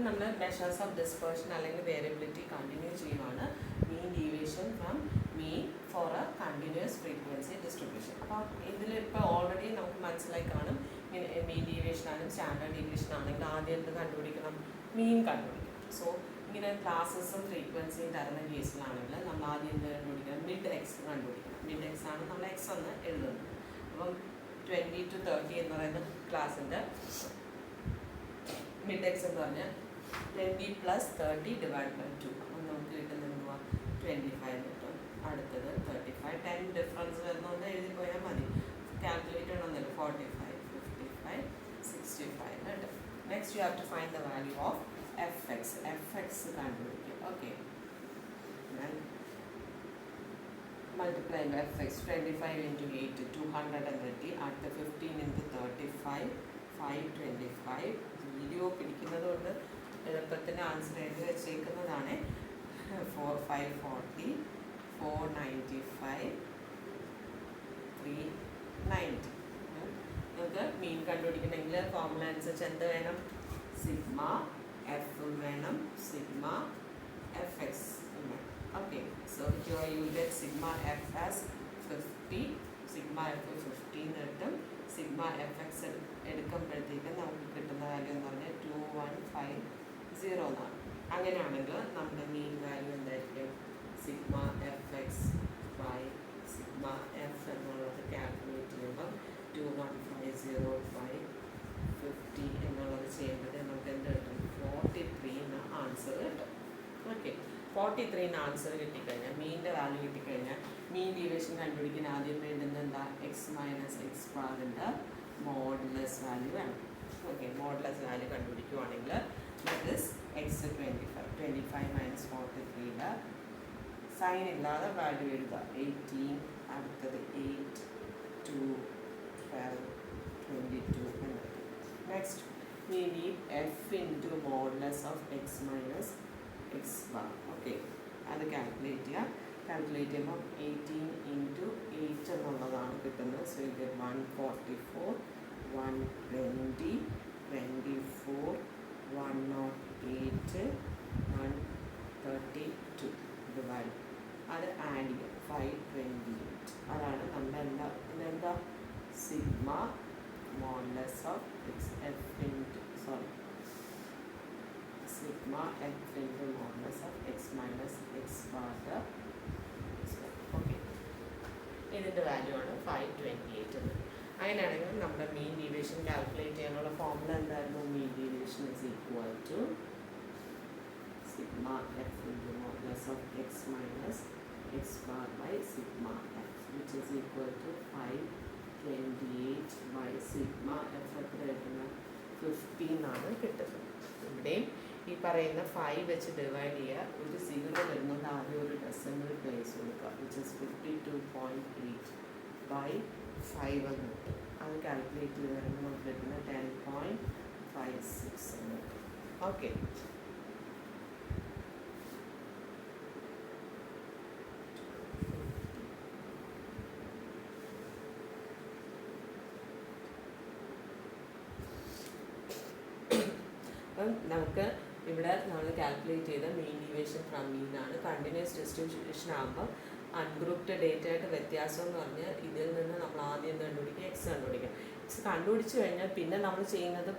അപ്പം നമ്മൾ measures of dispersion അല്ലെങ്കിൽ വേരിയബിലിറ്റി കണ്ടിന്യൂ ചെയ്യുവാണ്. Mean deviation from mean for a continuous frequency distribution. അപ്പം ഇതിലിപ്പോൾ ഓൾറെഡി നമുക്ക് മനസ്സിലായി കാണും മീൻ ഡീവിയേഷൻ ആണെങ്കിലും സ്റ്റാൻഡേർഡ് ഡീവിയേഷൻ ആണെങ്കിൽ ആദ്യം എന്ത് കണ്ടുപിടിക്കണം? മീൻ കണ്ടുപിടിക്കണം. സോ ഇങ്ങനെ ക്ലാസ്സസും ഫ്രീക്വൻസിയും തരുന്ന കേസിലാണെങ്കിൽ നമ്മൾ ആദ്യം എന്ത് കണ്ടുപിടിക്കണം? മിഡ് എക്സ് കണ്ടുപിടിക്കണം. മിഡ് എക്സ് ആണ് നമ്മൾ എക്സ് എന്ന് എഴുതുന്നത്. അപ്പം 20 to 30 എന്ന് പറയുന്ന ക്ലാസ്സിൻ്റെ മിഡ് എക്സ് എന്ന് പറഞ്ഞാൽ 20 + 30 / 2. അപ്പം നമുക്ക് കിട്ടുന്ന എന്തുവാ? 25 കിട്ടും. അടുത്തത് 35. 10 ഡിഫറൻസ് വരുന്നൊന്ന് എഴുതി പോയാൽ മതി. കാൽക്കുലേറ്റ് ചെയ്യണമെന്നില്ല. 45, 55, 65 കിട്ടും. Next you have to find the value of fx. fx കണ്ടുപിടിക്കും. Okay, multiply by fx. 25 into 8 230. അടുത്ത 15 into 35 525. വീഡിയോ പിടിക്കുന്നത് കൊണ്ട് എളുപ്പത്തിന് ആൻസർ എഴുതി വെച്ചേക്കുന്നതാണ്. 540 495 390. നമുക്ക് മീൻ കണ്ടുപിടിക്കണമെങ്കിൽ ഫോർമുല അനുസരിച്ച് എന്ത് വേണം? സിഗ്മ എഫ് വേണം, sigma f X. Okay, so here you get sigma F as 50, sigma F 15 കിട്ടും. സിഗ്മ എഫ് എക്സ് എടുക്കുമ്പോഴത്തേക്കും നമുക്ക് കിട്ടുന്ന വാല്യൂ എന്ന് പറഞ്ഞാൽ 2150 എന്നാണ്. അങ്ങനെയാണെങ്കിൽ നമ്മുടെ മീൻ വാല്യൂ എന്തായിരിക്കും? Sigma f x by sigma f എന്നുള്ളത് കാൽക്കുലേറ്റ് ചെയ്യുമ്പോൾ 2150/50 എന്നുള്ളത് ചെയ്യുമ്പോൾ നമുക്ക് എന്ത് കിട്ടും? 43 എന്ന ആൻസർ കിട്ടും. ഓക്കെ, 43 എന്ന ആൻസർ കിട്ടിക്കഴിഞ്ഞാൽ, മീനിൻ്റെ വാല്യൂ കിട്ടിക്കഴിഞ്ഞാൽ മീൻ ഡീവിയേഷൻ കണ്ടുപിടിക്കാൻ ആദ്യം വേണ്ടുന്നത് എന്താ? എക്സ് മൈനസ് എക്സ് ബാറിൻ്റെ മോഡുലസ് വാല്യൂ വേണം. ഓക്കെ, മോഡുലസ് വാല്യൂ കണ്ടുപിടിക്കുവാണെങ്കിൽ ദാറ്റ് ഈസ് എക്സ് 25 മൈനസ് 43യുടെ സൈൻ ഇല്ലാതെ വാല്യൂ എഴുതുക. 18, അടുത്തത് 8, 2, 12, 22 എന്നത്. Next we need f into modulus of x minus x bar. Okay, അത് കാൽക്കുലേറ്റ് ചെയ്യുക. കാൽക്കുലേറ്റ് ചെയ്യുമ്പോൾ 18 into 8 എന്നുള്ളതാണ് കിട്ടുന്നത്. സോ ഇത് 144 120 24 108 132 ഇത് വാല്യൂ. അത് ആഡ് ചെയ്യുക. 528. അതാണ് നമ്മുടെ എന്താ sigma modulus of f into sigma f into modulus of x minus x bar. Okay, ഇതിൻ്റെ വാല്യൂ ആണ് 528 എന്ന്. അങ്ങനെയാണെങ്കിൽ നമ്മുടെ മീൻ ഡീവിയേഷൻ കാൽക്കുലേറ്റ് ചെയ്യാനുള്ള ഫോർമുല എന്തായിരുന്നു? Mean deviation is equal to sigma f into modulus of x minus x bar by sigma f, which is equal to 528 by sigma f എത്ര കിട്ടുന്ന 15 ആണ് കിട്ടുന്നത്. ഇവിടെയും ഈ പറയുന്ന 5 വെച്ച് ഡിവൈഡ് ചെയ്യുക. ഒരു 0 വരുന്നുണ്ട്, ആദ്യം ഒരു ഡെസിമൽ പ്ലേസ് കൊടുക്കുക, വിച്ച് ഇസ് 52.8 by 5 എന്ന് കിട്ടും. അത് കാൽക്കുലേറ്റ് ചെയ്ത് വരുമ്പോൾ നമുക്ക് കിട്ടുന്ന 10.56 എന്ന് കിട്ടും. ഓക്കെ, അപ്പം നമുക്ക് ഇവിടെ നമ്മൾ കാൽക്കുലേറ്റ് ചെയ്ത മീൻ ഡീവിയേഷൻ ഫ്രം മീനാണ്. കണ്ടിന്യൂസ് ഡിസ്ട്രിബ്യൂഷൻ ആകുമ്പോൾ അൺഗ്രൂപ്ഡ് ഡേറ്റ ആയിട്ട് വ്യത്യാസം എന്ന് പറഞ്ഞാൽ ഇതിൽ നിന്ന് നമ്മൾ ആദ്യം കണ്ടുപിടിക്കുക, എക്സ് കണ്ടുപിടിക്കുക. എക്സ് കണ്ടുപിടിച്ച് കഴിഞ്ഞാൽ പിന്നെ നമ്മൾ ചെയ്യുന്നത്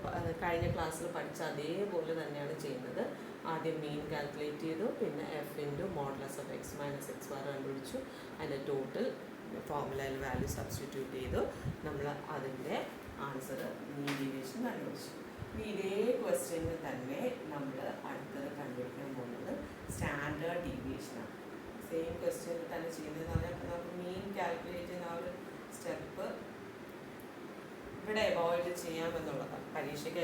കഴിഞ്ഞ ക്ലാസ്സിൽ പഠിച്ച അതേപോലെ തന്നെയാണ് ചെയ്യുന്നത്. ആദ്യം മീൻ കാൽക്കുലേറ്റ് ചെയ്തു, പിന്നെ F into modulus of X minus x bar കണ്ടുപിടിച്ചു. അതിൻ്റെ ടോട്ടൽ ഫോർമുലയിൽ വാല്യൂ സബ്സ്റ്റിറ്റ്യൂട്ട് ചെയ്തു. നമ്മൾ അതിൻ്റെ ആൻസർ മീൻ ഡീവിയേഷൻ കണ്ടുപിടിച്ചു. ഇതേ ക്വസ്റ്റ്യനിൽ തന്നെ നമ്മൾ അടുത്തത് കണ്ടുപിടിക്കാൻ പോകുന്നത് സ്റ്റാൻഡേർഡ് ഡീവിയേഷനാണ്. സെയിം ക്വസ്റ്റ്യനിൽ തന്നെ ചെയ്യുന്നതെന്ന് പറഞ്ഞാൽ നമുക്ക് മീൻ കാൽക്കുലേറ്റ് ചെയ്യുന്ന ആ ഒരു സ്റ്റെപ്പ് ഇവിടെ അവോയ്ഡ് ചെയ്യാമെന്നുള്ളതാണ്. പരീക്ഷയ്ക്ക്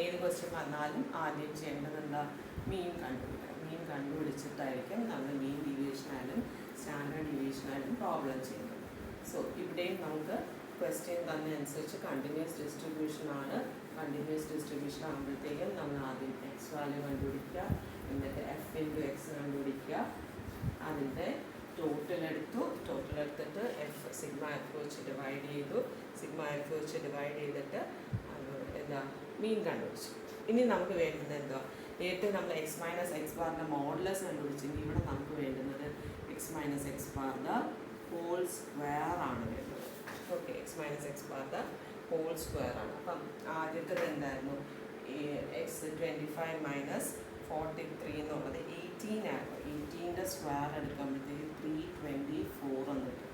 ഏത് ക്വസ്റ്റ്യൻ വന്നാലും ആദ്യം ചെയ്യേണ്ടത് എന്താ? മീൻ കണ്ടുപിടിക്കണം. മീൻ കണ്ടുപിടിച്ചിട്ടായിരിക്കും നമ്മൾ മീൻ ഡീവിയേഷനായാലും സ്റ്റാൻഡേർഡ് ഡീവിയേഷനായാലും പ്രോബ്ലം ചെയ്യുന്നത്. സോ ഇവിടെയും നമുക്ക് ക്വസ്റ്റ്യൻ തന്നെ അനുസരിച്ച് കണ്ടിന്യൂസ് ഡിസ്ട്രിബ്യൂഷനാണ്. കണ്ടിന്യൂസ് ഡിസ്ട്രിബ്യൂഷൻ ആകുമ്പോഴത്തേക്കും നമ്മൾ ആദ്യം എക്സ് വാല്യൂ കണ്ടുപിടിക്കുക, എന്നിട്ട് എഫ് ഇൻറ്റു എക്സ് കണ്ടുപിടിക്കുക, അതിൻ്റെ ടോട്ടൽ എടുത്തിട്ട് എഫ് സിഗ്മ എഫ് വെച്ച് ഡിവൈഡ് ചെയ്തു. സിഗ്മ എഫ് വെച്ച് ഡിവൈഡ് ചെയ്തിട്ട് എന്താ മീൻ കണ്ടുപിടിച്ചു. ഇനി നമുക്ക് വേണ്ടുന്നത് എന്തുവാ? നേരത്തെ നമ്മൾ എക്സ് മൈനസ് എക്സ് ബാറിൻ്റെ മോഡുലസ് കണ്ടുപിടിച്ചെങ്കിൽ ഇവിടെ നമുക്ക് വേണ്ടുന്നത് എക്സ് മൈനസ് എക്സ് ബാറിൻ്റെ ഹോൾ സ്ക്വയർ ആണ് വേണ്ടത്. ഓക്കെ, എക്സ് മൈനസ് എക്സ് ബാറിൻ്റെ ഹോൾ സ്ക്വയർ ആണ്. അപ്പം ആദ്യത്തേത് എന്തായിരുന്നു? എക്സ് 25 മൈനസ് 43 എന്നുള്ളത് 18 ആയിരുന്നു. 18ൻ്റെ സ്ക്വയർ എടുക്കുമ്പോഴത്തേക്ക് 324 എന്ന് കിട്ടും.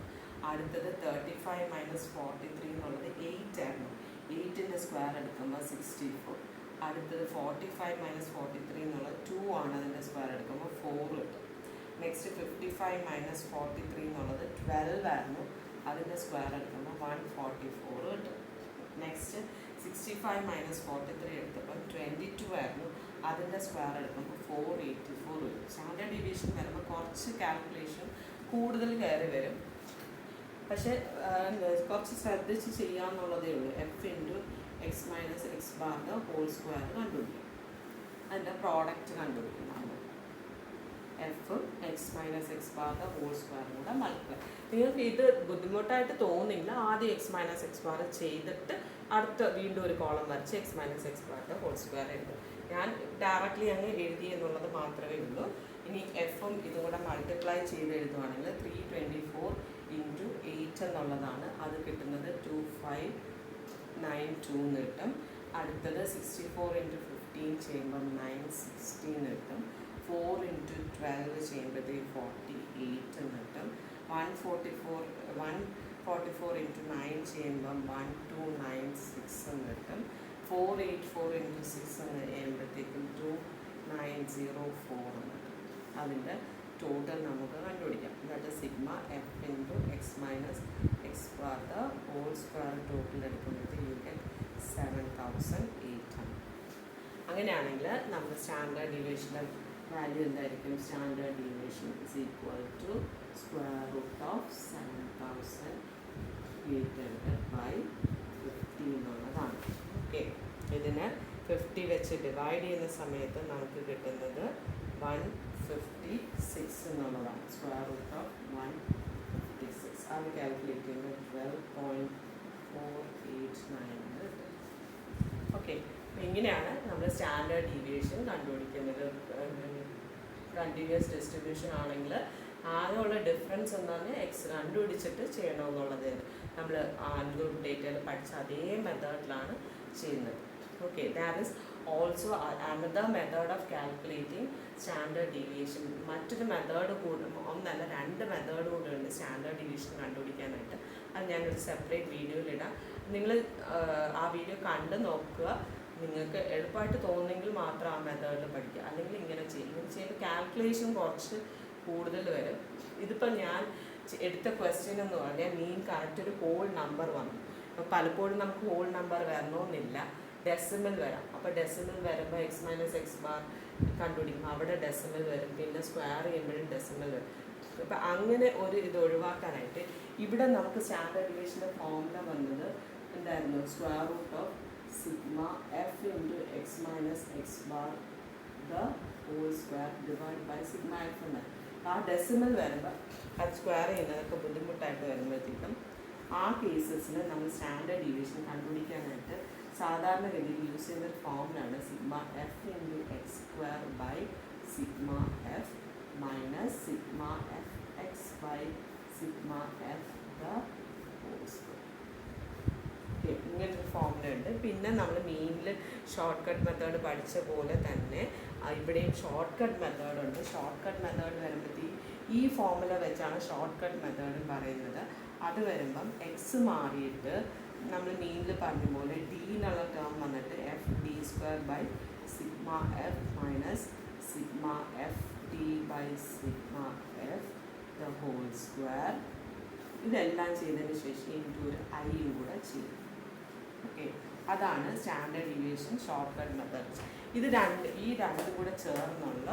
അടുത്തത് 35 മൈനസ് 43 എന്നുള്ളത് 8 ആയിരുന്നു. 8ൻ്റെ സ്ക്വയർ എടുക്കുമ്പോൾ 64. അടുത്തത് 45 മൈനസ് 43 എന്നുള്ളത് 2 ആണ്. അതിൻ്റെ സ്ക്വയർ എടുക്കുമ്പോൾ 4 കിട്ടും. നെക്സ്റ്റ് 55 മൈനസ് 43 എന്നുള്ളത് 12 ആയിരുന്നു. അതിൻ്റെ സ്ക്വയർ എടുക്കുമ്പോൾ 144 കിട്ടും. നെക്സ്റ്റ് 65 മൈനസ് 43 എടുത്തപ്പോൾ 22 ആയിരുന്നു. അതിൻ്റെ സ്ക്വയർ എടുക്കുമ്പോൾ 484 വരും. സ്റ്റാൻഡേർഡ് ഡീവിയേഷൻ വരുമ്പോൾ കുറച്ച് കാൽക്കുലേഷൻ കൂടുതൽ കയറി വരും. പക്ഷേ കുറച്ച് ശ്രദ്ധിച്ച് ചെയ്യാമെന്നുള്ളതേ ഉള്ളൂ. F into x minus x ബാറിൻ്റെ ഹോൾ സ്ക്വയർ കണ്ടുപിടിക്കും. അതിൻ്റെ പ്രോഡക്റ്റ് കണ്ടുപിടിക്കും നമ്മൾ. എഫ് എക്സ് മൈനസ് എക്സ് ബാറിൻ്റെ ഹോൾ സ്ക്വയറും കൂടെ മൾട്ടിപ്ലൈ. നിങ്ങൾക്ക് ഇത് ബുദ്ധിമുട്ടായിട്ട് തോന്നില്ല. ആദ്യം എക്സ് മൈനസ് എക്സ് ബാർ ചെയ്തിട്ട് അടുത്ത വീണ്ടും ഒരു കോളം വരച്ച് എക്സ് മൈനസ് എക്സ് ബാറിൻ്റെ ഹോൾ സ്ക്വയർ എഴുതും. ഞാൻ ഡയറക്റ്റ്ലി അങ്ങ് എഴുതി എന്നുള്ളത് മാത്രമേ ഉള്ളൂ. ഇനി എഫും ഇതും കൂടെ മൾട്ടിപ്ലൈ ചെയ്ത് എഴുതുവാണെങ്കിൽ 324 ഇൻറ്റു 8 എന്നുള്ളതാണ്. അത് കിട്ടുന്നത് 2592 എന്ന് കിട്ടും. അടുത്തത് 64 ഇൻറ്റു 15 ചെയ്യുമ്പം 916 കിട്ടും. 4 ഇൻറ്റു 12 ചെയ്യുമ്പോഴത്തേക്ക് 48 എന്ന് കിട്ടും. 144 ഇൻറ്റു 9 ചെയ്യുമ്പം 1296 എന്ന് കിട്ടും. 484 ഇൻറ്റു 6 എന്ന് ചെയ്യുമ്പോഴത്തേക്കും 2904 എന്ന് കിട്ടും. അതിൻ്റെ ടോട്ടൽ നമുക്ക് കണ്ടുപിടിക്കാം. That sigma f into x minus x ബാറിൻ്റെ ഹോൾ സ്ക്വയർ ടോട്ടൽ എടുക്കുമ്പോഴത്തേക്ക് യു ഗെറ്റ് 7800. അങ്ങനെയാണെങ്കിൽ നമ്മുടെ സ്റ്റാൻഡേർഡ് ഡീവിയേഷൻ്റെ വാല്യൂ എന്തായിരിക്കും? Standard deviation is equal to square root of 7800/50 എന്നുള്ളതാണ്. ഓക്കെ, ഇതിനെ 50 വെച്ച് ഡിവൈഡ് ചെയ്യുന്ന സമയത്ത് നമുക്ക് കിട്ടുന്നത് 156 എന്നുള്ളതാണ്. സ്ക്വയർ റൂട്ട് ഓഫ് 156 അത് കാൽക്കുലേറ്റ് ചെയ്യുന്നത് 12.489 കിട്ടും. ഓക്കെ, ഇങ്ങനെയാണ് നമ്മൾ സ്റ്റാൻഡേർഡ് ഡീവിയേഷൻ കണ്ടുപിടിക്കുന്നത്. കണ്ടിന്യൂസ് ഡിസ്ട്രിബ്യൂഷൻ ആണെങ്കിൽ ആകെയുള്ള ഡിഫറൻസ് എന്ന് പറഞ്ഞാൽ എക്സ് കണ്ടുപിടിച്ചിട്ട് ചെയ്യണമെന്നുള്ളത് നമ്മൾ അൺഗ്രൂപ്പ് ഡേറ്റയിൽ പഠിച്ച അതേ മെത്തേഡിലാണ് ചെയ്യുന്നത്. Okay, that is also another method of calculating standard deviation. മറ്റൊരു മെത്തേഡ് കൂടെ, ഒന്നല്ല 2 മെത്തേഡ് കൂടെ ഉണ്ട് സ്റ്റാൻഡേർഡ് ഡീവിയേഷൻ കണ്ടുപിടിക്കാനായിട്ട്. അത് ഞാനൊരു സെപ്പറേറ്റ് വീഡിയോയിലിടാം. നിങ്ങൾ ആ വീഡിയോ കണ്ട് നോക്കുക. നിങ്ങൾക്ക് എളുപ്പമായിട്ട് തോന്നുന്നെങ്കിൽ മാത്രം ആ മെത്തേഡിൽ പഠിക്കുക. അല്ലെങ്കിൽ ഇങ്ങനെ ചെയ്ത് കാൽക്കുലേഷൻ കുറച്ച് കൂടുതൽ വരും. ഇതിപ്പോൾ ഞാൻ എടുത്ത ക്വസ്റ്റ്യൻ എന്ന് പറഞ്ഞാൽ മീൻ കറക്റ്റ് ഒരു ഹോൾ നമ്പർ വന്നു. അപ്പോൾ പലപ്പോഴും നമുക്ക് ഹോൾ നമ്പർ വരണമെന്നില്ല, ഡെസിമൽ വരാം. അപ്പോൾ ഡെസിമൽ വരുമ്പോൾ എക്സ് മൈനസ് എക്സ് ബാർ കണ്ടുപിടിക്കും, അവിടെ ഡെസിമൽ വരും. പിന്നെ സ്ക്വയർ ചെയ്യുമ്പോഴും ഡെസിമൽ വരും. അപ്പോൾ അങ്ങനെ ഒരു ഇത് ഒഴിവാക്കാനായിട്ട് ഇവിടെ നമുക്ക് സ്റ്റാൻഡേർഡ് ഡീവിയേഷൻ്റെ ഫോർമുല വന്നത് എന്തായിരുന്നു? Square root of sigma f into x minus x bar the whole square divide by sigma f എന്ന്. ആ ഡെസിമൽ വരുമ്പോൾ അത് സ്ക്വയർ ചെയ്യുന്നതൊക്കെ ബുദ്ധിമുട്ടായിട്ട് വരുമ്പോഴത്തേക്കും ആ കേസസിൽ നമ്മൾ സ്റ്റാൻഡേർഡ് ഡീവിയേഷൻ കണ്ടുപിടിക്കാനായിട്ട് സാധാരണഗതിയിൽ യൂസ് ചെയ്യുന്ന ഒരു ഫോമിലാണ് sigma f into x square by sigma f minus sigma f x by sigma f the whole square. Okay, ഇങ്ങനൊരു ഫോമുല ഉണ്ട്. പിന്നെ നമ്മൾ മെയിനിൽ ഷോർട്ട് കട്ട് മെത്തേഡ് പഠിച്ച പോലെ തന്നെ ഇവിടെയും ഷോർട്ട് കട്ട് മെത്തേഡ് ഉണ്ട്. ഷോർട്ട് കട്ട് മെത്തേഡ് വരുമ്പോഴത്തേക്ക് ഈ ഫോമുല വെച്ചാണ് ഷോർട്ട് കട്ട് മെത്തേഡ് പറയുന്നത്. അത് വരുമ്പം എക്സ് മാറിയിട്ട് നമ്മൾ മെയിനിൽ പറഞ്ഞ പോലെ ഡി എന്നുള്ള ടേം വന്നിട്ട് f d square by sigma f minus sigma f d by sigma f the whole square. ഇതെല്ലാം ചെയ്തതിന് ശേഷം എനിക്ക് ഒരു ഐയും കൂടെ ചെയ്യും. ഓക്കെ, അതാണ് standard deviation short cut method. ഈ രണ്ടും കൂടെ ചേർന്നുള്ള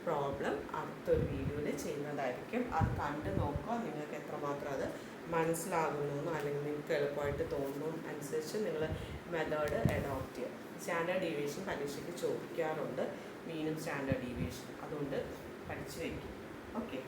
പ്രോബ്ലം അടുത്തൊരു വീഡിയോയിൽ ചെയ്യുന്നതായിരിക്കും. അത് കണ്ട് നോക്കുക. നിങ്ങൾക്ക് എത്രമാത്രം അത് മനസ്സിലാകുന്നു അല്ലെങ്കിൽ നിങ്ങൾക്ക് എളുപ്പമായിട്ട് തോന്നുന്നു അനുസരിച്ച് നിങ്ങൾ മെത്തേഡ് അഡോപ്റ്റ് ചെയ്യുക. സ്റ്റാൻഡേർഡ് ഡീവിയേഷൻ പരീക്ഷയ്ക്ക് ചോദിക്കാറുണ്ട്, മീനും സ്റ്റാൻഡേർഡ് ഡീവിയേഷൻ. അതുകൊണ്ട് പഠിച്ചു വയ്ക്കും. ഓക്കെ.